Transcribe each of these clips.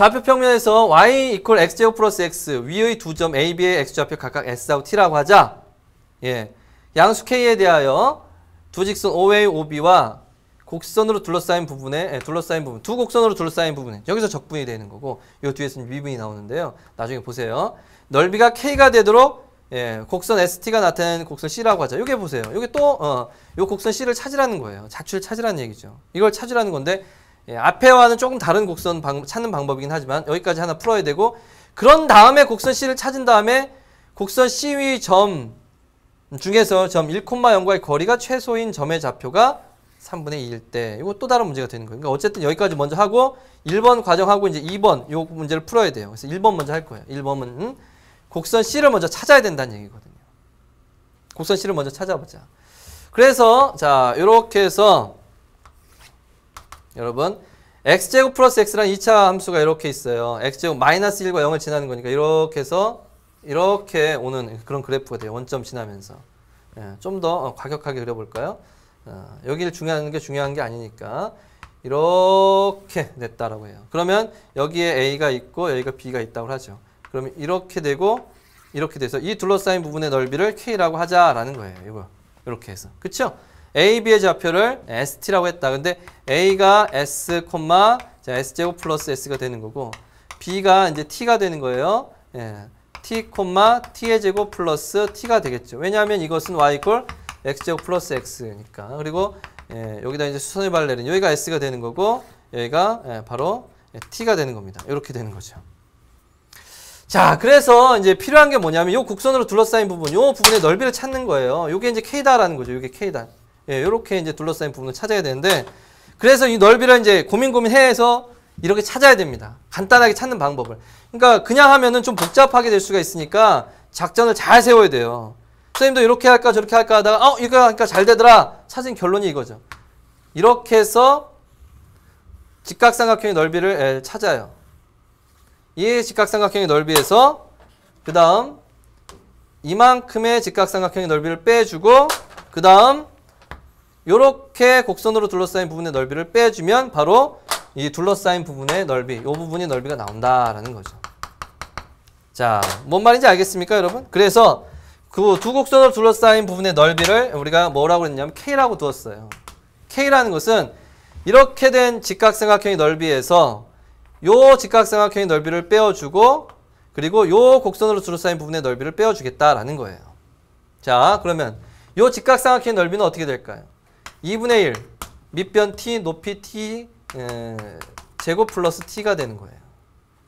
좌표 평면에서 y 이퀄 x제곱 플러스 x 위의 두 점 a, b의 x좌표 각각 s하고 t라고 하자. 예, 양수 k에 대하여 두 직선 OA, OB와 곡선으로 둘러싸인 부분에 두 곡선으로 둘러싸인 부분에 여기서 적분이 되는 거고 요 뒤에서는 미분이 나오는데요. 나중에 보세요. 넓이가 k가 되도록 곡선 ST가 나타내는 곡선 C라고 하자. 요게 보세요. 요게 또 요 곡선 C를 찾으라는 거예요. 자취를 찾으라는 얘기죠. 이걸 찾으라는 건데 앞에와는 조금 다른 곡선 찾는 방법이긴 하지만 여기까지 하나 풀어야 되고 그런 다음에 곡선 C를 찾은 다음에 곡선 C 위 점 중에서 점 1,0과의 거리가 최소인 점의 좌표가 3분의 2일 때 이거 또 다른 문제가 되는 거예요. 그러니까 어쨌든 여기까지 먼저 하고 1번 과정하고 이제 2번 요 문제를 풀어야 돼요. 그래서 1번 먼저 할 거예요. 1번은 곡선 C를 먼저 찾아야 된다는 얘기거든요. 곡선 C를 먼저 찾아보자. 그래서 자 이렇게 해서 여러분 x제곱 플러스 x라는 2차 함수가 이렇게 있어요. x제곱 마이너스 1과 0을 지나는 거니까 이렇게 해서 이렇게 오는 그런 그래프가 돼요. 원점 지나면서. 좀 더 과격하게 그려볼까요? 여기를 중요한 게 아니니까 이렇게 됐다라고 해요. 그러면 여기에 A가 있고 여기가 B가 있다고 하죠. 그러면 이렇게 되고 이렇게 돼서 이 둘러싸인 부분의 넓이를 K라고 하자라는 거예요. 이거 이렇게 해서 그쵸? A, B의 좌표를 ST라고 했다. 근데 A가 S, 자, S제곱 플러스 S가 되는 거고 B가 이제 T가 되는 거예요. T, T의 제곱 플러스 T가 되겠죠. 왜냐하면 이것은 Y 이퀄 X제곱 플러스 X니까. 그리고 여기다 이제 수선의 발을 내린 여기가 S가 되는 거고 여기가 바로 T가 되는 겁니다. 이렇게 되는 거죠. 자, 그래서 이제 필요한 게 뭐냐면 요 곡선으로 둘러싸인 부분, 요 부분의 넓이를 찾는 거예요. 요게 이제 K다라는 거죠. 요게 K다. 요렇게 이제 둘러싸인 부분을 찾아야 되는데 그래서 이 넓이를 이제 고민해서 이렇게 찾아야 됩니다. 간단하게 찾는 방법을. 그러니까 그냥 하면은 좀 복잡하게 될 수가 있으니까 작전을 잘 세워야 돼요. 선생님도 이렇게 할까 저렇게 할까 하다가 이거 하니까 잘 되더라. 찾은 결론이 이거죠. 이렇게 해서 직각삼각형의 넓이를 찾아요. 이 직각삼각형의 넓이에서 그 다음 이만큼의 직각삼각형의 넓이를 빼주고 그 다음 요렇게 곡선으로 둘러싸인 부분의 넓이를 빼주면 바로 이 둘러싸인 부분의 넓이, 이 부분의 넓이가 나온다라는 거죠. 자, 뭔 말인지 알겠습니까, 여러분? 그래서 그 두 곡선으로 둘러싸인 부분의 넓이를 우리가 뭐라고 했냐면 K라고 두었어요. K라는 것은 이렇게 된 직각삼각형의 넓이에서 요 직각삼각형의 넓이를 빼어주고 그리고 요 곡선으로 둘러싸인 부분의 넓이를 빼어주겠다라는 거예요. 자, 그러면 요 직각삼각형의 넓이는 어떻게 될까요? 2분의 1 밑변 t 높이 t 제곱 플러스 t가 되는 거예요.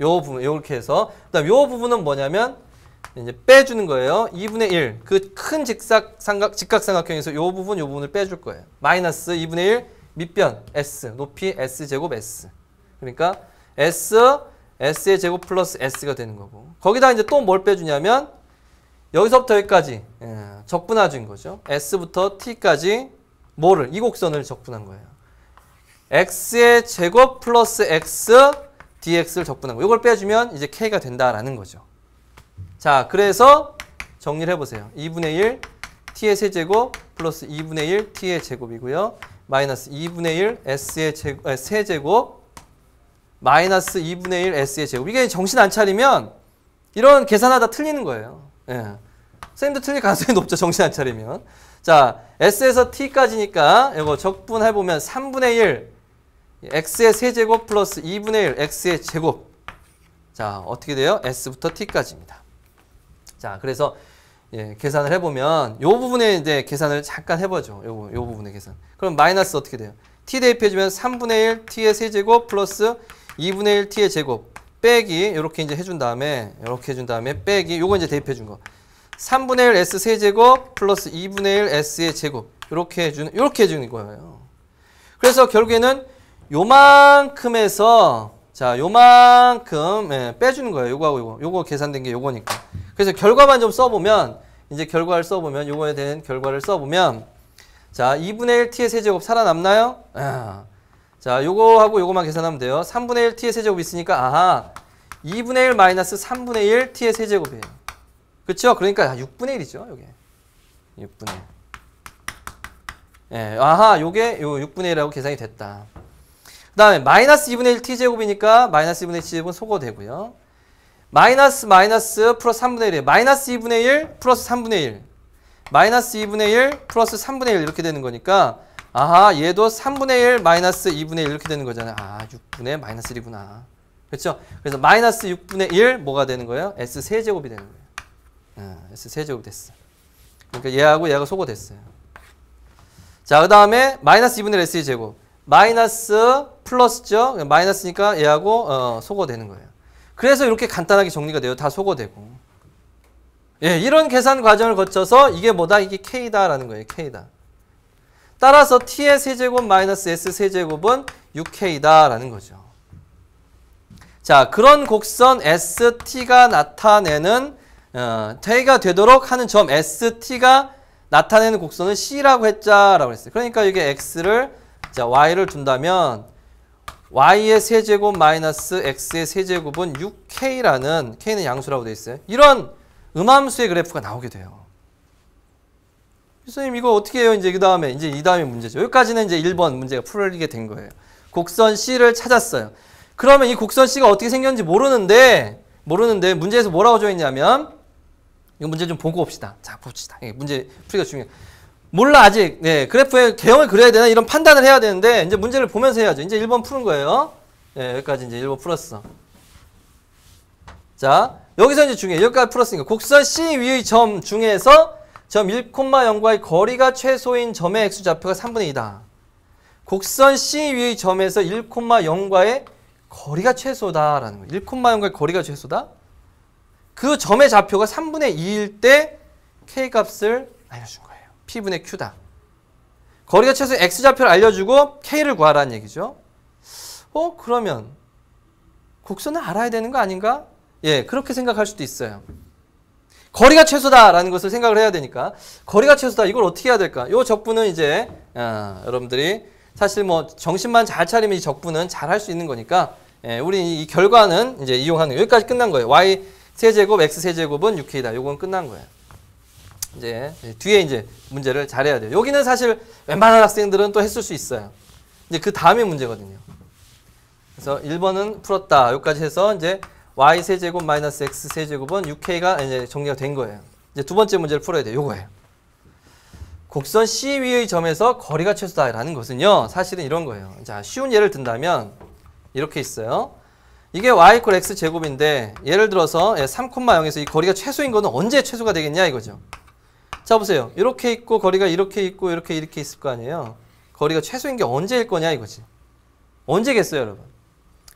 요 부분 이렇게 해서 그다음 요 부분은 뭐냐면 이제 빼주는 거예요. 2분의 1 그 큰 직각삼각형에서 요 부분을 빼줄 거예요. 마이너스 2분의 1 밑변 s 높이 s 제곱 s 그러니까 s의 제곱 플러스 s가 되는 거고 거기다 이제 또 뭘 빼주냐면 여기서부터 여기까지 적분해준 거죠. s부터 t까지 뭐를 이 곡선을 적분한 거예요. x의 제곱 플러스 x dx를 적분한 거. 이걸 빼주면 이제 k가 된다라는 거죠. 자, 그래서 정리를 해보세요. 2분의 1 t의 세제곱 플러스 2분의 1 t의 제곱이고요. 마이너스 2분의 1 s의 세제곱 마이너스 2분의 1 s의 제곱. 이게 정신 안 차리면 이런 계산하다 틀리는 거예요. 선생님도 틀릴 가능성이 높죠. 정신 안 차리면. 자, s에서 t까지니까 이거 적분해보면 3분의 1 x의 세제곱 플러스 2분의 1 x의 제곱. 자, 어떻게 돼요? s부터 t까지입니다. 자, 그래서 계산을 해보면 요 부분에 이제 계산을 잠깐 해보죠. 요 부분의 계산. 그럼 마이너스 어떻게 돼요? t 대입해주면 3분의 1 t의 세제곱 플러스 2분의 1 t의 제곱 빼기 이렇게 이제 해준 다음에 이렇게 해준 다음에 빼기 요거 이제 대입해준 거. 3분의 1 s 세제곱 플러스 2분의 1 s의 제곱 이렇게 해주는 거예요. 그래서 결국에는 요만큼에서 자 요만큼 빼주는 거예요. 요거하고 요거 계산된 게 요거니까. 그래서 결과만 좀 써보면 이제 결과를 써보면 요거에 대한 결과를 써보면 자 2분의 1 t의 세제곱 살아남나요? 자 요거하고 요거만 계산하면 돼요. 3분의 1 t의 세제곱 있으니까 아하 2분의 1 마이너스 3분의 1 t의 세제곱이에요. 그쵸? 그러니까 6분의 1이죠. 요게 6분의 1. 아하 요게 요 6분의 1이라고 계산이 됐다. 그 다음에 마이너스 2분의 1 t제곱이니까 마이너스 2분의 1 t제곱은 소거되고요. 마이너스 플러스 3분의 1이에요. 마이너스 2분의 1 플러스 3분의 1. 마이너스 2분의 1 플러스 3분의 1 이렇게 되는 거니까 아하 얘도 3분의 1 마이너스 2분의 1 이렇게 되는 거잖아요. 아 6분의 마이너스 1이구나. 그렇죠? 그래서 마이너스 6분의 1 뭐가 되는 거예요? S 세제곱이 되는 거예요. S 세제곱이 됐어. 그러니까 얘하고 얘가 소거됐어요. 자, 그 다음에 마이너스 2분의 1 S 제곱. 마이너스 플러스죠. 마이너스니까 얘하고 소거되는 거예요. 그래서 이렇게 간단하게 정리가 돼요. 다 소거되고. 예, 이런 계산 과정을 거쳐서 이게 뭐다? 이게 K다라는 거예요. K다. 따라서 T의 세제곱 마이너스 S 세제곱은 6K다라는 거죠. 자, 그런 곡선 ST가 나타내는 T가 되도록 하는 점 ST가 나타내는 곡선은 C라고 했자라고 했어요. 그러니까 이게 X를 자, Y를 둔다면 Y의 세제곱 마이너스 X의 세제곱은 6K라는 K는 양수라고 되어 있어요. 이런 음함수의 그래프가 나오게 돼요. 교수님 이거 어떻게 해요? 이제 그 다음에 이제 이 다음에 문제죠. 여기까지는 이제 1번 문제가 풀리게 된 거예요. 곡선 C를 찾았어요. 그러면 이 곡선 C가 어떻게 생겼는지 모르는데 문제에서 뭐라고 줘 있냐면 이 문제 좀 보고 봅시다. 자, 봅시다. 문제 풀이가 중요해요. 몰라 아직. 네, 그래프의 개형을 그려야 되나 이런 판단을 해야 되는데 이제 문제를 보면서 해야죠. 이제 1번 푸는 거예요. 네, 여기까지 이제 1번 풀었어. 자, 여기서 이제 중요해. 여기까지 풀었으니까 곡선 C 위의 점 중에서 점 1,0과의 거리가 최소인 점의 x좌표가 3분의 2다. 곡선 C 위의 점에서 1,0과의 거리가 최소다라는 거예요. 1,0과의 거리가 최소다? 그 점의 좌표가 3분의 2일 때 K값을 알려준 거예요. P분의 Q다. 거리가 최소 x좌표를 알려주고 K를 구하라는 얘기죠. 그러면 곡선을 알아야 되는 거 아닌가? 예, 그렇게 생각할 수도 있어요. 거리가 최소다라는 것을 생각을 해야 되니까 거리가 최소다 이걸 어떻게 해야 될까? 이 적분은 이제 여러분들이 사실 뭐 정신만 잘 차리면 이 적분은 잘 할 수 있는 거니까 우리 이 결과는 이제 이용하는 거예요. 여기까지 끝난 거예요. Y 세제곱 X 세제곱은 6K다. 요건 끝난 거예요. 이제 뒤에 이제 문제를 잘해야 돼요. 여기는 사실 웬만한 학생들은 또 했을 수 있어요. 이제 그 다음에 문제거든요. 그래서 1번은 풀었다. 여기까지 해서 이제 Y 세제곱 마이너스 X 세제곱은 6K가 이제 정리가 된 거예요. 이제 두 번째 문제를 풀어야 돼요. 요거예요. 곡선 C 위의 점에서 거리가 최소다라는 것은요. 사실은 이런 거예요. 자, 쉬운 예를 든다면 이렇게 있어요. 이게 y 이퀄 x 제곱인데 예를 들어서 3,0에서 이 거리가 최소인 거는 언제 최소가 되겠냐 이거죠. 자, 보세요. 이렇게 있고 거리가 이렇게 있고 이렇게 있을 거 아니에요. 거리가 최소인 게 언제일 거냐 이거지. 언제겠어요, 여러분?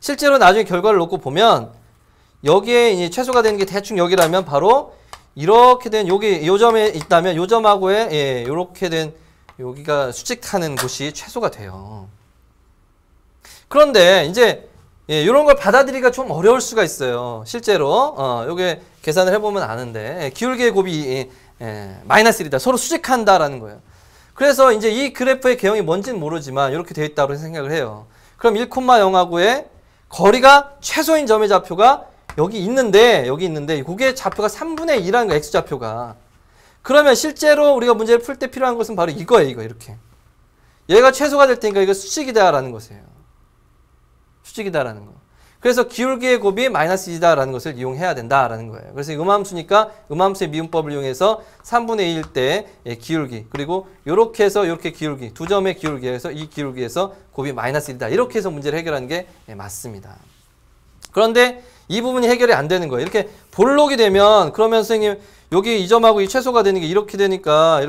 실제로 나중에 결과를 놓고 보면 여기에 이제 최소가 되는 게 대충 여기라면 바로 이렇게 된 여기 요 점에 있다면 요 점하고의 이렇게 된 여기가 수직하는 곳이 최소가 돼요. 그런데 이제 이런 걸 받아들이기가 좀 어려울 수가 있어요. 실제로 요게 계산을 해보면 아는데 기울기의 곱이 마이너스 1이다. 서로 수직한다라는 거예요. 그래서 이제 이 그래프의 개형이 뭔지는 모르지만 이렇게 되어 있다고 생각을 해요. 그럼 1,0하고의 거리가 최소인 점의 좌표가 여기 있는데 그게 좌표가 3분의 2라는 거 x좌표가. 그러면 실제로 우리가 문제를 풀 때 필요한 것은 바로 이거예요. 이거 이렇게. 얘가 최소가 될 테니까 이거 수직이다라는 것이에요. 수직이다라는 거. 그래서 기울기의 곱이 마이너스 2다라는 것을 이용해야 된다라는 거예요. 그래서 음함수니까 음함수의 미분법을 이용해서 3분의 2일 때 기울기 그리고 이렇게 해서 이렇게 기울기 두 점의 기울기에서 이 기울기에서 곱이 마이너스 1이다. 이렇게 해서 문제를 해결하는 게 맞습니다. 그런데 이 부분이 해결이 안 되는 거예요. 이렇게 볼록이 되면 그러면 선생님 여기 이 점하고 이 최소가 되는 게 이렇게 되니까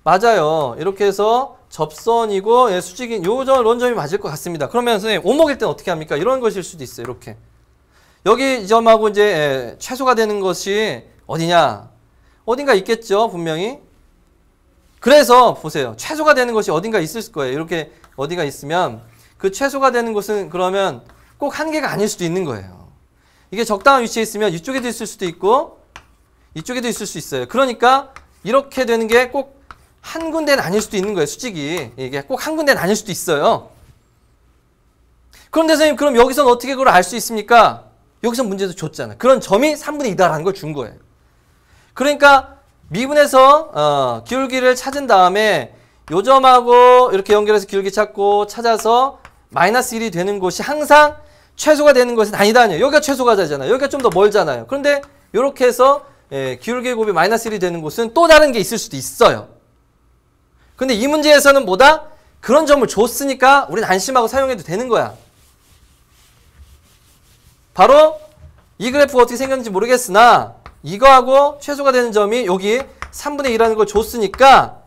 맞아요. 이렇게 해서 접선이고 수직인 요런 점이 맞을 것 같습니다. 그러면 선생님 오목일 때는 어떻게 합니까? 이런 것일 수도 있어요. 이렇게 여기 이 점하고 이제 최소가 되는 것이 어디냐? 어딘가 있겠죠, 분명히. 그래서 보세요. 최소가 되는 것이 어딘가 있을 거예요. 이렇게 어디가 있으면 그 최소가 되는 곳은 그러면 꼭 한 개가 아닐 수도 있는 거예요. 이게 적당한 위치에 있으면 이쪽에도 있을 수도 있고 이쪽에도 있을 수 있어요. 그러니까 이렇게 되는 게 꼭 한 군데는 아닐 수도 있는 거예요. 수직이. 이게 꼭 한 군데는 아닐 수도 있어요. 그런데 선생님 그럼 여기서는 어떻게 그걸 알 수 있습니까? 여기서 문제도 줬잖아요. 그런 점이 3분의 2다라는 걸 준 거예요. 그러니까 미분에서 기울기를 찾은 다음에 요 점하고 이렇게 연결해서 기울기 찾고 찾아서 마이너스 1이 되는 곳이 항상 최소가 되는 것은 아니다니요. 여기가 최소가잖아요. 여기가 좀 더 멀잖아요. 그런데 이렇게 해서 기울기 곱이 마이너스 1이 되는 곳은 또 다른 게 있을 수도 있어요. 근데 이 문제에서는 뭐다? 그런 점을 줬으니까 우리는 안심하고 사용해도 되는 거야. 바로 이 그래프가 어떻게 생겼는지 모르겠으나 이거하고 최소가 되는 점이 여기 3분의 2라는 걸 줬으니까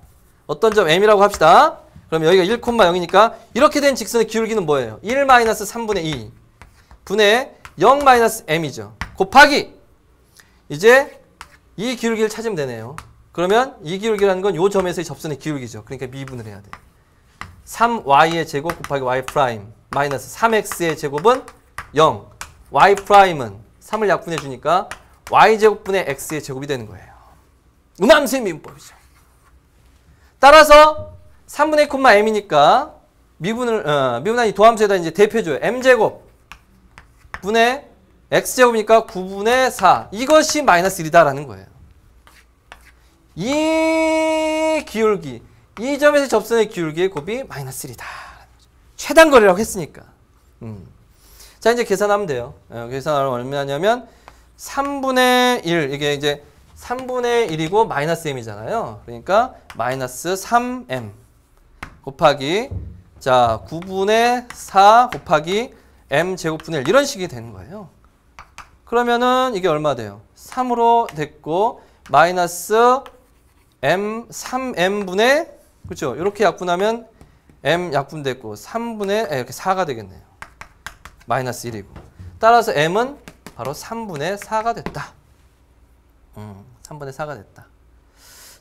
어떤 점 m이라고 합시다. 그럼 여기가 1,0이니까 이렇게 된 직선의 기울기는 뭐예요? 1-3분의 2 분의 0-m이죠. 곱하기 곱하기 이 기울기를 찾으면 되네요. 그러면 이 기울기라는 건 이 점에서의 접선의 기울기죠. 그러니까 미분을 해야 돼. 3y의 제곱 곱하기 y 프라임 마이너스 3x의 제곱은 0. y 프라임은 3을 약분해 주니까 y제곱분의 x의 제곱이 되는 거예요. 음함수의 미분법이죠. 따라서 3분의 2, m이니까 미분하니 도함수에다 이제 대표줘요. m제곱 분의 x제곱이니까 9분의 4. 이것이 마이너스 1이다라는 거예요. 이 기울기, 이 점에서 접선의 기울기의 곱이 마이너스 1이다. 최단거리라고 했으니까. 자, 이제 계산하면 돼요. 계산하면 얼마냐면 3분의 1, 이게 이제 3분의 1이고 마이너스 m이잖아요. 그러니까 마이너스 3m 곱하기 자 9분의 4 곱하기 m제곱분의 1 이런 식이 되는 거예요. 그러면은 이게 얼마 돼요? 3으로 됐고 마이너스 m 3m분의 그렇죠? 이렇게 약분하면 m 약분됐고 3분의 이렇게 4가 되겠네요. 마이너스 1이고 따라서 m은 바로 3분의 4가 됐다. 3분의 4가 됐다.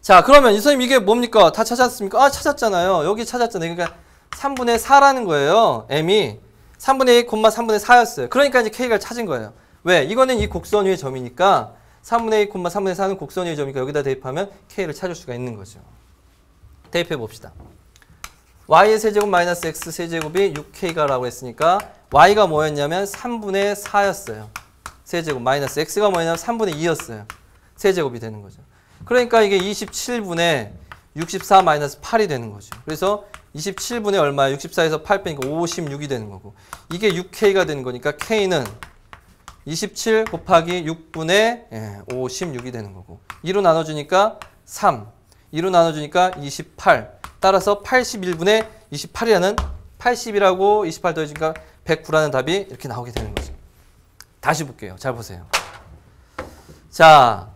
자, 그러면 이 선생님 이게 뭡니까? 다 찾았습니까? 아, 찾았잖아요. 여기 찾았잖아요. 그러니까 3분의 4라는 거예요. m이 3분의 2, 3분의 4였어요. 그러니까 이제 k가 찾은 거예요. 왜? 이거는 이 곡선 위의 점이니까 3분의 2, 3분의 4는 곡선 위의 점이니까 여기다 대입하면 k를 찾을 수가 있는 거죠. 대입해 봅시다. y의 세제곱 마이너스 x 세제곱이 6k가라고 했으니까 y가 뭐였냐면 3분의 4였어요. 세제곱 마이너스 x가 뭐였냐면 3분의 2였어요. 세제곱이 되는 거죠. 그러니까 이게 27분의 64 마이너스 8이 되는 거죠. 그래서 27분의 얼마야? 64에서 8 빼니까 56이 되는 거고 이게 6k가 되는 거니까 k는 27 곱하기 6분의 56이 되는 거고 2로 나눠주니까 3 2로 나눠주니까 28 따라서 81분의 28이라는 80이라고 28 더해주니까 109라는 답이 이렇게 나오게 되는 거죠. 다시 볼게요. 잘 보세요. 자,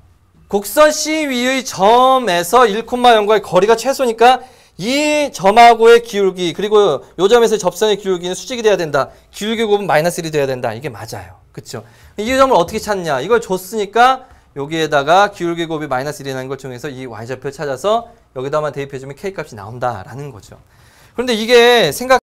곡선 C 위의 점에서 1,0과의 거리가 최소니까 이 점하고의 기울기 그리고 이 점에서 접선의 기울기는 수직이 돼야 된다. 기울기 곱은 마이너스 1이 돼야 된다. 이게 맞아요. 그렇죠? 이 점을 어떻게 찾냐? 이걸 줬으니까 여기에다가 기울기 곱이 마이너스 1이라는 걸 통해서 이 y좌표를 찾아서 여기다만 대입해주면 k값이 나온다라는 거죠. 그런데 이게